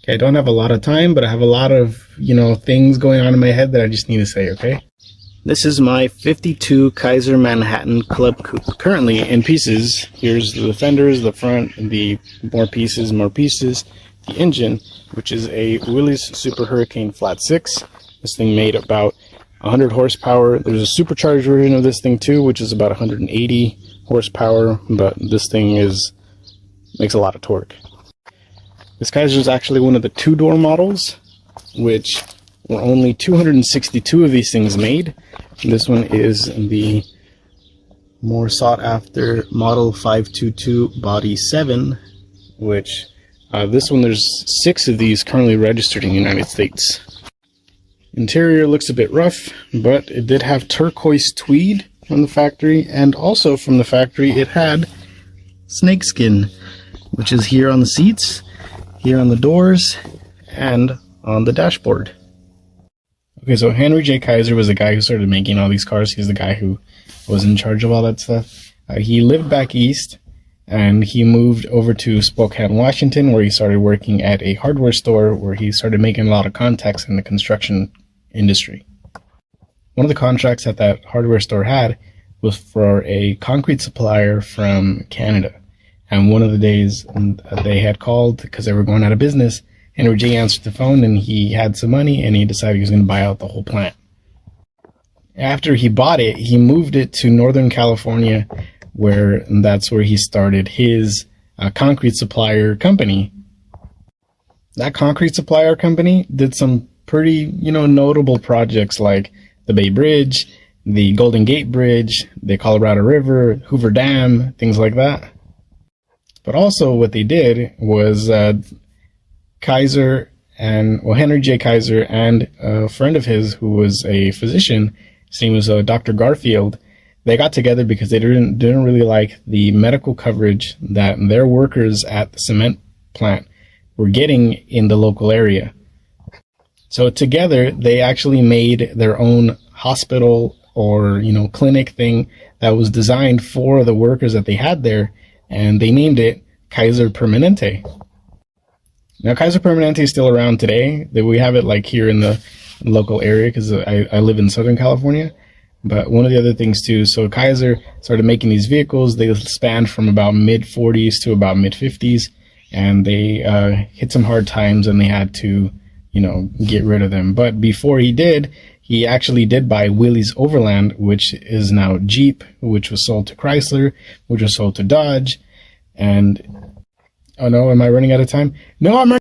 Okay, I don't have a lot of time, but I have a lot of, things going on in my head that I just need to say, okay? This is my 52 Kaiser Manhattan Club Coupe, currently in pieces. Here's the fenders, the front, the more pieces, the engine, which is a Willys Super Hurricane Flat 6. This thing made about 100 horsepower. There's a supercharged version of this thing too, which is about 180 horsepower, but this thing makes a lot of torque. This Kaiser is actually one of the two-door models, which were only 262 of these things made. This one is the more sought-after Model 522 Body 7, which this one, there's 6 of these currently registered in the United States. Interior looks a bit rough, but it did have turquoise tweed from the factory, and also from the factory it had snakeskin, which is here on the seats, here on the doors, and on the dashboard. Okay, so Henry J Kaiser was the guy who started making all these cars. He's the guy who was in charge of all that stuff. He lived back east, and he moved over to Spokane, Washington, where he started working at a hardware store where he started making a lot of contacts in the construction industry. One of the contracts that hardware store had was for a concrete supplier from Canada. And one of the days they had called because they were going out of business, Henry J answered the phone and he had some money and he decided he was going to buy out the whole plant. After he bought it, he moved it to Northern California, that's where he started his concrete supplier company. That concrete supplier company did some pretty, notable projects like the Bay Bridge, the Golden Gate Bridge, the Colorado River, Hoover Dam, things like that. But also what they did was Henry J. Kaiser and a friend of his who was a physician, his name was Dr. Garfield, they got together because they didn't really like the medical coverage that their workers at the cement plant were getting in the local area. So together they actually made their own hospital or clinic thing that was designed for the workers that they had there, and they named it Kaiser Permanente. Now Kaiser Permanente is still around today. We have it like here in the local area because I live in Southern California. But one of the other things too, so Kaiser started making these vehicles. They spanned from about mid-40s to about mid-50s, and they hit some hard times and they had to get rid of them. But before he actually did buy Willys Overland, which is now Jeep, which was sold to Chrysler, which was sold to Dodge. And oh no, am I running out of time? No, I'm